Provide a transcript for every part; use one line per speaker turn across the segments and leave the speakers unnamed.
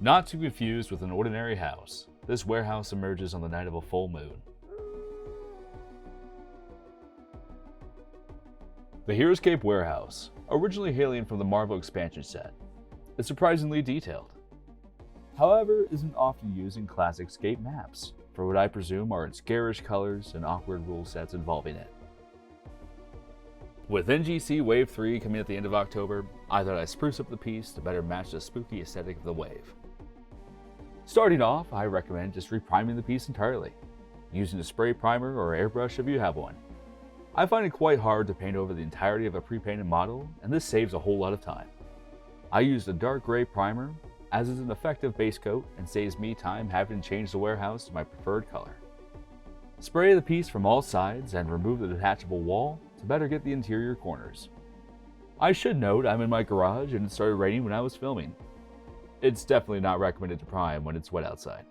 Not to be confused with an ordinary house, this warehouse emerges on the night of a full moon. The Heroscape warehouse, originally hailing from the Marvel expansion set, is surprisingly detailed. However, isn't often used in classic scape maps, for what I presume are its garish colors and awkward rule sets involving it. With NGC Wave 3 coming at the end of October, I thought I'd spruce up the piece to better match the spooky aesthetic of the wave. Starting off, I recommend just repriming the piece entirely, using a spray primer or airbrush if you have one. I find it quite hard to paint over the entirety of a pre-painted model, and this saves a whole lot of time. I used a dark gray primer, as is an effective base coat and saves me time having to change the warehouse to my preferred color. Spray the piece from all sides and remove the detachable wall to better get the interior corners. I should note I'm in my garage and it started raining when I was filming. It's definitely not recommended to prime when it's wet outside.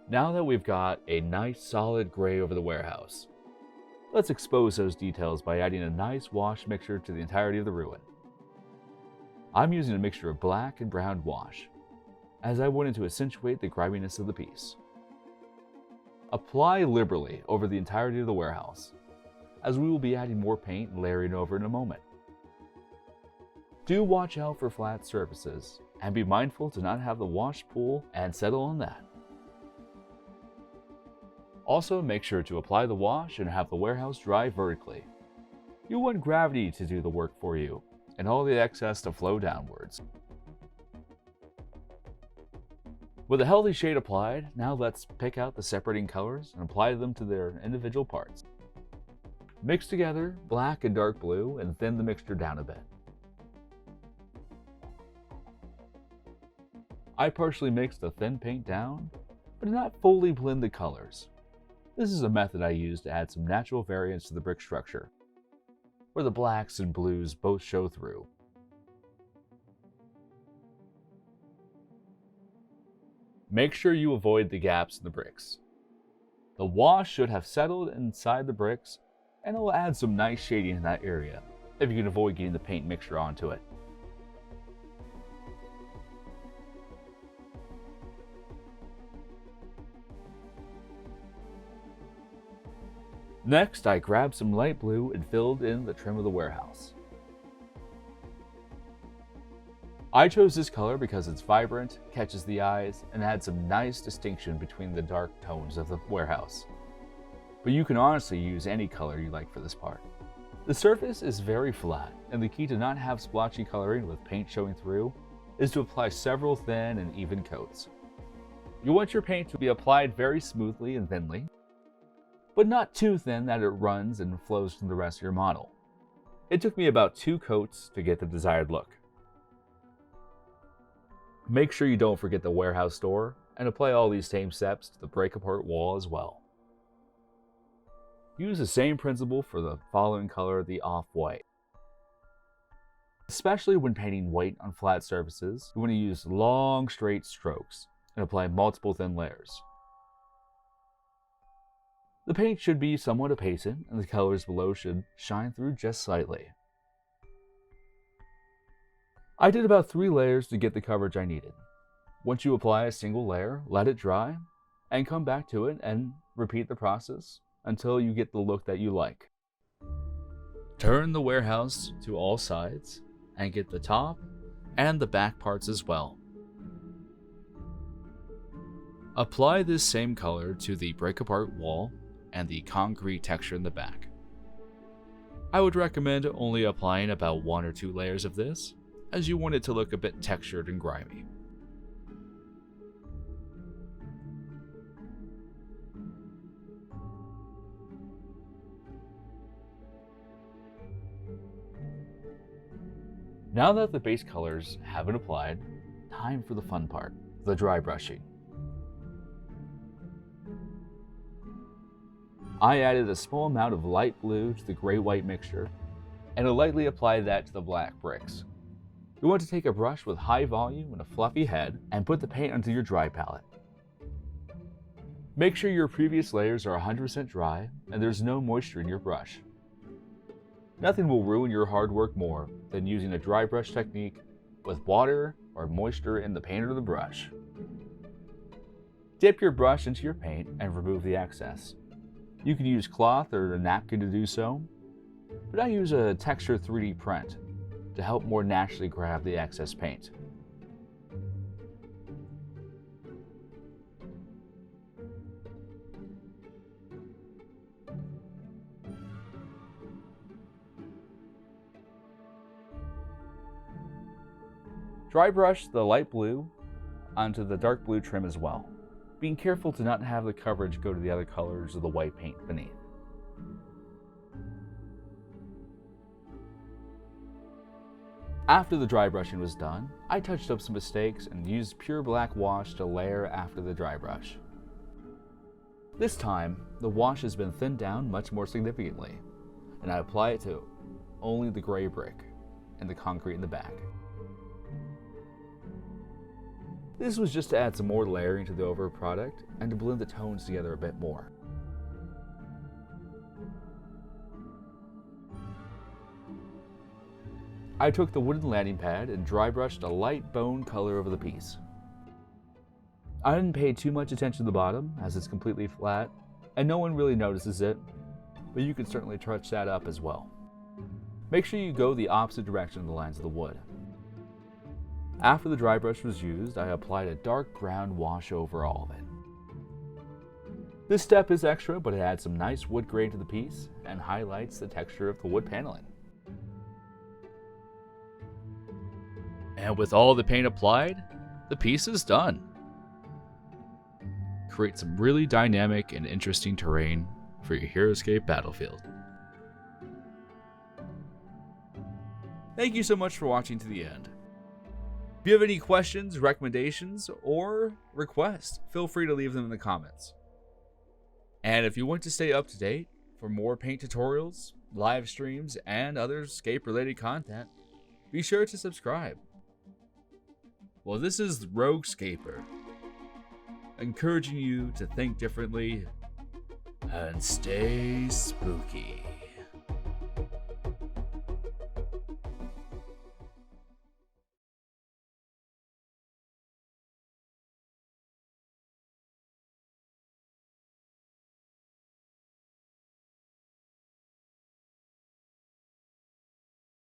Now that we've got a nice solid gray over the warehouse, let's expose those details by adding a nice wash mixture to the entirety of the ruin. I'm using a mixture of black and brown wash, as I wanted to accentuate the griminess of the piece. Apply liberally over the entirety of the warehouse, as we will be adding more paint and layering over in a moment. Do watch out for flat surfaces, and be mindful to not have the wash pool and settle on that. Also, make sure to apply the wash and have the warehouse dry vertically. You want gravity to do the work for you, and all the excess to flow downwards. With a healthy shade applied, now let's pick out the separating colors and apply them to their individual parts. Mix together black and dark blue and thin the mixture down a bit. I partially mixed the thin paint down, but did not fully blend the colors. This is a method I use to add some natural variance to the brick structure, where the blacks and blues both show through. Make sure you avoid the gaps in the bricks. The wash should have settled inside the bricks, and it will add some nice shading in that area, if you can avoid getting the paint mixture onto it. Next, I grabbed some light blue and filled in the trim of the warehouse. I chose this color because it's vibrant, catches the eyes, and adds some nice distinction between the dark tones of the warehouse. But you can honestly use any color you like for this part. The surface is very flat, and the key to not have splotchy coloring with paint showing through is to apply several thin and even coats. You want your paint to be applied very smoothly and thinly, but not too thin that it runs and flows from the rest of your model. It took me about 2 coats to get the desired look. Make sure you don't forget the warehouse door and apply all these same steps to the break apart wall as well. Use the same principle for the following color, the off-white. Especially when painting white on flat surfaces, you want to use long straight strokes and apply multiple thin layers. The paint should be somewhat opaque, and the colors below should shine through just slightly. I did about 3 layers to get the coverage I needed. Once you apply a single layer, let it dry, and come back to it and repeat the process until you get the look that you like. Turn the warehouse to all sides and get the top and the back parts as well. Apply this same color to the break apart wall and the concrete texture in the back. I would recommend only applying about 1 or 2 layers of this, as you want it to look a bit textured and grimy. Now that the base colors have been applied, time for the fun part, the dry brushing. I added a small amount of light blue to the gray-white mixture, and lightly applied that to the black bricks. You want to take a brush with high volume and a fluffy head and put the paint onto your dry palette. Make sure your previous layers are 100% dry and there's no moisture in your brush. Nothing will ruin your hard work more than using a dry brush technique with water or moisture in the paint or the brush. Dip your brush into your paint and remove the excess. You can use cloth or a napkin to do so, but I use a texture 3D print to help more naturally grab the excess paint. Dry brush the light blue onto the dark blue trim as well, being careful to not have the coverage go to the other colors of the white paint beneath. After the dry brushing was done, I touched up some mistakes and used pure black wash to layer after the dry brush. This time, the wash has been thinned down much more significantly, and I apply it to only the gray brick and the concrete in the back. This was just to add some more layering to the overall product and to blend the tones together a bit more. I took the wooden landing pad and dry brushed a light bone color over the piece. I didn't pay too much attention to the bottom as it's completely flat and no one really notices it, but you can certainly touch that up as well. Make sure you go the opposite direction of the lines of the wood. After the dry brush was used, I applied a dark brown wash over all of it. This step is extra, but it adds some nice wood grain to the piece and highlights the texture of the wood paneling. And with all the paint applied, the piece is done. Create some really dynamic and interesting terrain for your Heroscape battlefield. Thank you so much for watching to the end. If you have any questions, recommendations, or requests, feel free to leave them in the comments. And if you want to stay up to date for more paint tutorials, live streams, and other scape related content, be sure to subscribe. Well, this is Rogue Scaper, encouraging you to think differently and stay spooky.